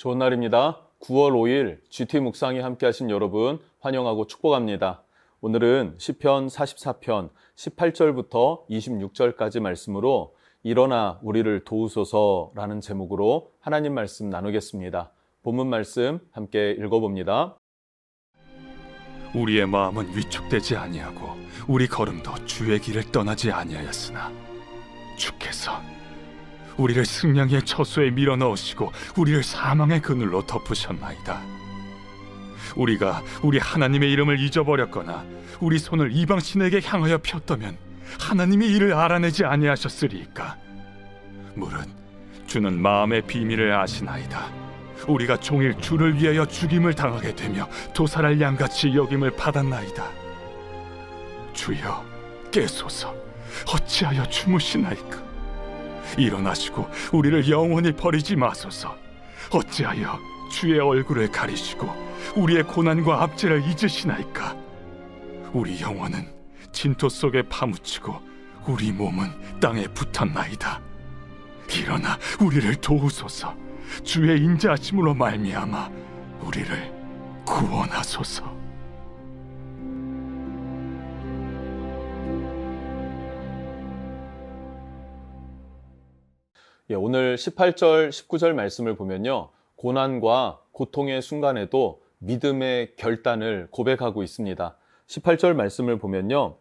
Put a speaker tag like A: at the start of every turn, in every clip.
A: 좋은 날입니다. 9월 5일 GT 묵상에 함께 하신 여러분 환영하고 축복합니다. 오늘은 시편 44편 18절부터 26절까지 말씀으로 일어나 우리를 도우소서라는 제목으로 하나님 말씀 나누겠습니다. 본문 말씀 함께 읽어봅니다.
B: 우리의 마음은 위축되지 아니하고 우리 걸음도 주의 길을 떠나지 아니하였으나 주께서 우리를 승냥이의 처소에 밀어넣으시고 우리를 사망의 그늘로 덮으셨나이다. 우리가 우리 하나님의 이름을 잊어버렸거나 우리 손을 이방 신에게 향하여 폈다면 하나님이 이를 알아내지 아니하셨으리이까. 무릇 주는 마음의 비밀을 아시나이다. 우리가 종일 주를 위하여 죽임을 당하게 되며 도살할 양같이 여김을 받았나이다. 주여 깨소서, 어찌하여 주무시나이까. 일어나시고 우리를 영원히 버리지 마소서. 어찌하여 주의 얼굴을 가리시고 우리의 고난과 압제를 잊으시나이까. 우리 영혼은 진토 속에 파묻히고 우리 몸은 땅에 붙었나이다. 일어나 우리를 도우소서. 주의 인자하심으로 말미암아 우리를 구원하소서.
A: 오늘 18절, 19절 말씀을 보면요. 고난과 고통의 순간에도 믿음의 결단을 고백하고 있습니다. 18절 말씀을 보면요.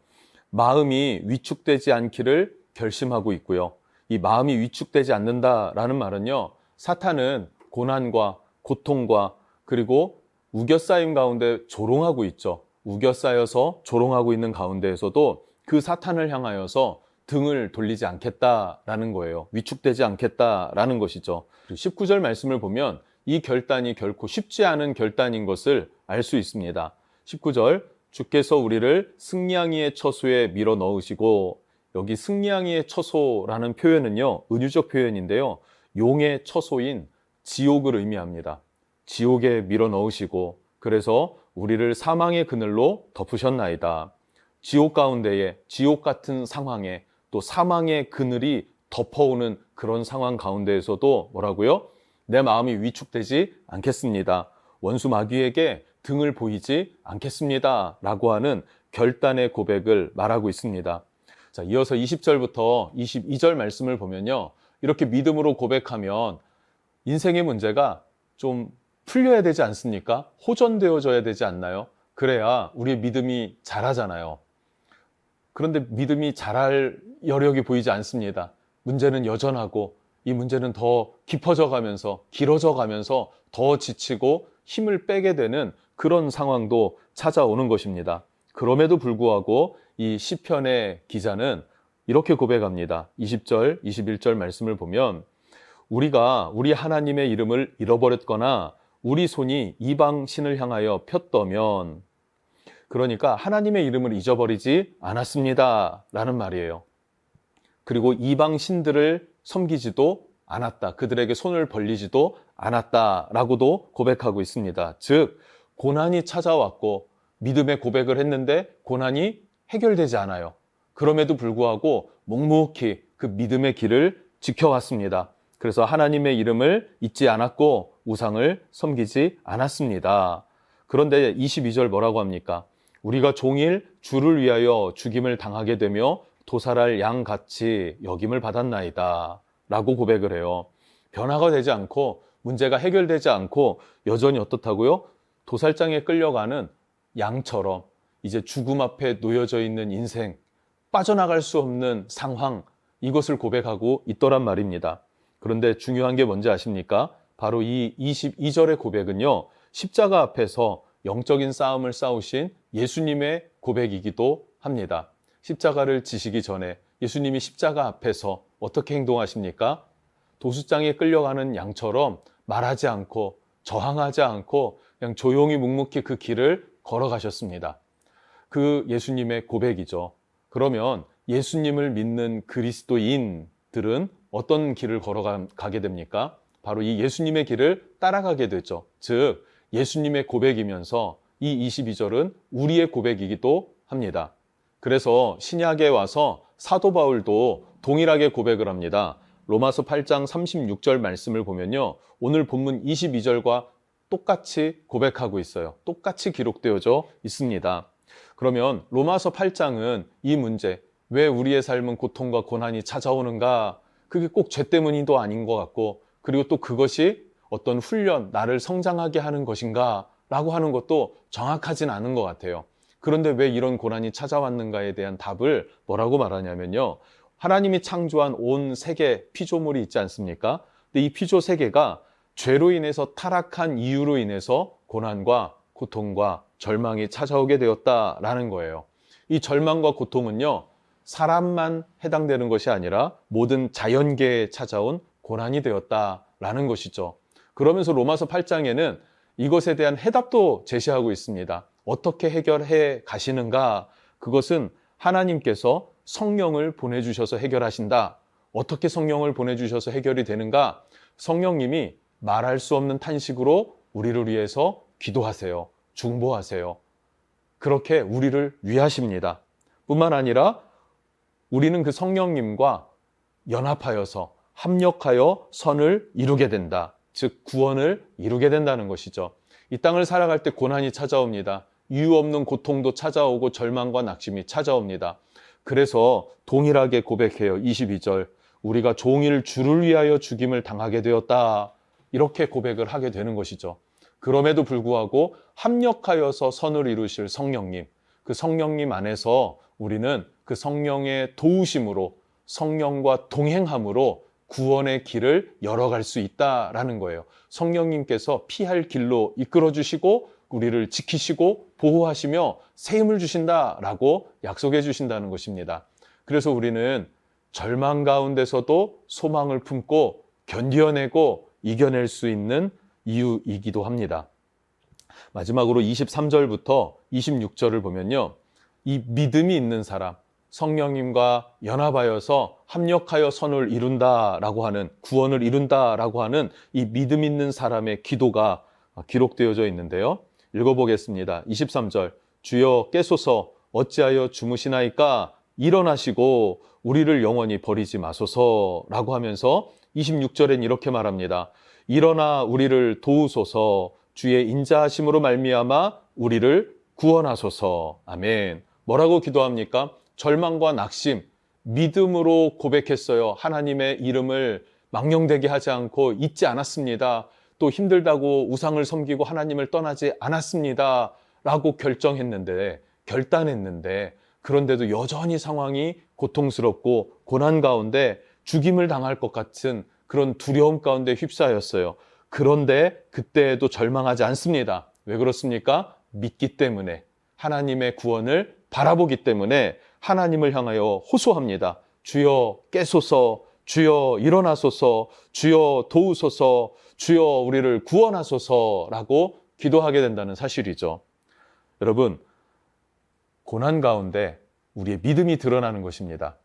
A: 마음이 위축되지 않기를 결심하고 있고요. 이 마음이 위축되지 않는다라는 말은요. 사탄은 고난과 고통과 그리고 우겨싸임 가운데 조롱하고 있죠. 우겨싸여서 조롱하고 있는 가운데에서도 그 사탄을 향하여서 등을 돌리지 않겠다라는 거예요. 위축되지 않겠다라는 것이죠. 19절 말씀을 보면 이 결단이 결코 쉽지 않은 결단인 것을 알 수 있습니다. 19절, 주께서 우리를 승냥이의 처소에 밀어 넣으시고, 여기 승냥이의 처소라는 표현은요, 은유적 표현인데요, 용의 처소인 지옥을 의미합니다. 지옥에 밀어 넣으시고, 그래서 우리를 사망의 그늘로 덮으셨나이다. 지옥 가운데에, 지옥 같은 상황에 또 사망의 그늘이 덮어오는 그런 상황 가운데에서도 뭐라고요? 내 마음이 위축되지 않겠습니다. 원수 마귀에게 등을 보이지 않겠습니다. 라고 하는 결단의 고백을 말하고 있습니다. 자, 이어서 20절부터 22절 말씀을 보면요. 이렇게 믿음으로 고백하면 인생의 문제가 좀 풀려야 되지 않습니까? 호전되어져야 되지 않나요? 그래야 우리의 믿음이 자라잖아요. 그런데 믿음이 자랄 여력이 보이지 않습니다. 문제는 여전하고 이 문제는 더 깊어져 가면서 길어져 가면서 더 지치고 힘을 빼게 되는 그런 상황도 찾아오는 것입니다. 그럼에도 불구하고 이 시편의 기자는 이렇게 고백합니다. 20절, 21절 말씀을 보면 우리가 우리 하나님의 이름을 잃어버렸거나 우리 손이 이방 신을 향하여 폈다면, 그러니까 하나님의 이름을 잊어버리지 않았습니다 라는 말이에요. 그리고 이방 신들을 섬기지도 않았다. 그들에게 손을 벌리지도 않았다라고도 고백하고 있습니다. 즉 고난이 찾아왔고 믿음의 고백을 했는데 고난이 해결되지 않아요. 그럼에도 불구하고 묵묵히 그 믿음의 길을 지켜왔습니다. 그래서 하나님의 이름을 잊지 않았고 우상을 섬기지 않았습니다. 그런데 22절 뭐라고 합니까? 우리가 종일 주를 위하여 죽임을 당하게 되며 도살할 양같이 여김을 받았나이다 라고 고백을 해요. 변화가 되지 않고 문제가 해결되지 않고 여전히 어떻다고요? 도살장에 끌려가는 양처럼 이제 죽음 앞에 놓여져 있는 인생, 빠져나갈 수 없는 상황, 이것을 고백하고 있더란 말입니다. 그런데 중요한 게 뭔지 아십니까? 바로 이 22절의 고백은요, 십자가 앞에서 영적인 싸움을 싸우신 예수님의 고백이기도 합니다. 십자가를 지시기 전에 예수님이 십자가 앞에서 어떻게 행동하십니까? 도수장에 끌려가는 양처럼 말하지 않고 저항하지 않고 그냥 조용히 묵묵히 그 길을 걸어가셨습니다. 그 예수님의 고백이죠. 그러면 예수님을 믿는 그리스도인들은 어떤 길을 걸어가게 됩니까? 바로 이 예수님의 길을 따라가게 되죠. 즉 예수님의 고백이면서 이 22절은 우리의 고백이기도 합니다. 그래서 신약에 와서 사도 바울도 동일하게 고백을 합니다. 로마서 8장 36절 말씀을 보면요. 오늘 본문 22절과 똑같이 고백하고 있어요. 똑같이 기록되어져 있습니다. 그러면 로마서 8장은 이 문제, 왜 우리의 삶은 고통과 고난이 찾아오는가? 그게 꼭 죄 때문이도 아닌 것 같고, 그리고 또 그것이 어떤 훈련, 나를 성장하게 하는 것인가? 라고 하는 것도 정확하진 않은 것 같아요. 그런데 왜 이런 고난이 찾아왔는가에 대한 답을 뭐라고 말하냐면요. 하나님이 창조한 온 세계 피조물이 있지 않습니까? 근데 이 피조 세계가 죄로 인해서 타락한 이유로 인해서 고난과 고통과 절망이 찾아오게 되었다라는 거예요. 이 절망과 고통은요, 사람만 해당되는 것이 아니라 모든 자연계에 찾아온 고난이 되었다라는 것이죠. 그러면서 로마서 8장에는 이것에 대한 해답도 제시하고 있습니다. 어떻게 해결해 가시는가? 그것은 하나님께서 성령을 보내주셔서 해결하신다. 어떻게 성령을 보내주셔서 해결이 되는가? 성령님이 말할 수 없는 탄식으로 우리를 위해서 기도하세요. 중보하세요. 그렇게 우리를 위하십니다. 뿐만 아니라 우리는 그 성령님과 연합하여서 합력하여 선을 이루게 된다. 즉 구원을 이루게 된다는 것이죠. 이 땅을 살아갈 때 고난이 찾아옵니다. 이유 없는 고통도 찾아오고 절망과 낙심이 찾아옵니다. 그래서 동일하게 고백해요. 22절. 우리가 종일 주를 위하여 죽임을 당하게 되었다. 이렇게 고백을 하게 되는 것이죠. 그럼에도 불구하고 합력하여서 선을 이루실 성령님, 그 성령님 안에서 우리는 그 성령의 도우심으로, 성령과 동행함으로 구원의 길을 열어갈 수 있다라는 거예요. 성령님께서 피할 길로 이끌어 주시고 우리를 지키시고 보호하시며 새 힘을 주신다라고 약속해 주신다는 것입니다. 그래서 우리는 절망 가운데서도 소망을 품고 견뎌내고 이겨낼 수 있는 이유이기도 합니다. 마지막으로 23절부터 26절을 보면요. 이 믿음이 있는 사람, 성령님과 연합하여서 합력하여 선을 이룬다라고 하는, 구원을 이룬다라고 하는 이 믿음 있는 사람의 기도가 기록되어져 있는데요. 읽어보겠습니다. 23절. 주여 깨소서 어찌하여 주무시나이까? 일어나시고 우리를 영원히 버리지 마소서라고 하면서 26절엔 이렇게 말합니다. 일어나 우리를 도우소서, 주의 인자하심으로 말미암아 우리를 구원하소서. 아멘. 뭐라고 기도합니까? 절망과 낙심, 믿음으로 고백했어요. 하나님의 이름을 망령되게 하지 않고 잊지 않았습니다. 또 힘들다고 우상을 섬기고 하나님을 떠나지 않았습니다. 라고 결단했는데, 그런데도 여전히 상황이 고통스럽고 고난 가운데 죽임을 당할 것 같은 그런 두려움 가운데 휩싸였어요. 그런데 그때에도 절망하지 않습니다. 왜 그렇습니까? 믿기 때문에, 하나님의 구원을 바라보기 때문에 하나님을 향하여 호소합니다. 주여 깨소서, 주여 일어나소서, 주여 도우소서, 주여 우리를 구원하소서라고 기도하게 된다는 사실이죠. 여러분, 고난 가운데 우리의 믿음이 드러나는 것입니다.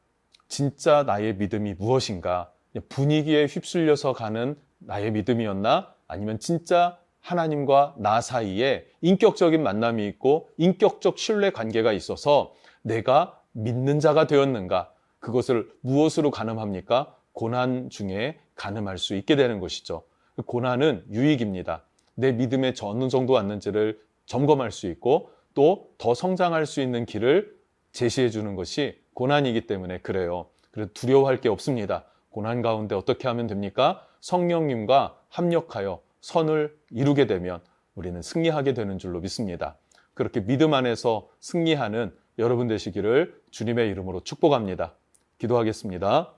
A: 진짜 나의 믿음이 무엇인가? 분위기에 휩쓸려서 가는 나의 믿음이었나? 아니면 진짜 하나님과 나 사이에 인격적인 만남이 있고 인격적 신뢰 관계가 있어서 내가 믿는 자가 되었는가? 그것을 무엇으로 가늠합니까? 고난 중에 가늠할 수 있게 되는 것이죠. 고난은 유익입니다. 내 믿음에 어느 정도 왔는지를 점검할 수 있고 또 더 성장할 수 있는 길을 제시해 주는 것이 고난이기 때문에 그래요. 그래서 두려워할 게 없습니다. 고난 가운데 어떻게 하면 됩니까? 성령님과 합력하여 선을 이루게 되면 우리는 승리하게 되는 줄로 믿습니다. 그렇게 믿음 안에서 승리하는 여러분 되시기를 주님의 이름으로 축복합니다. 기도하겠습니다.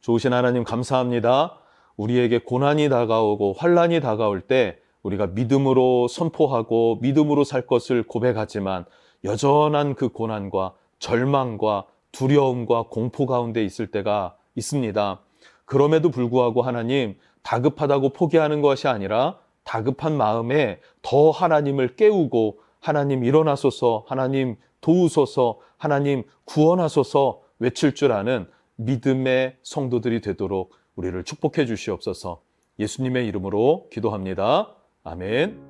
A: 좋으신 하나님 감사합니다. 우리에게 고난이 다가오고 환난이 다가올 때 우리가 믿음으로 선포하고 믿음으로 살 것을 고백하지만 여전한 그 고난과 절망과 두려움과 공포 가운데 있을 때가 있습니다. 그럼에도 불구하고 하나님, 다급하다고 포기하는 것이 아니라 다급한 마음에 더 하나님을 깨우고 하나님 일어나소서, 하나님 도우소서, 하나님 구원하소서 외칠 줄 아는 믿음의 성도들이 되도록 우리를 축복해 주시옵소서. 예수님의 이름으로 기도합니다. 아멘.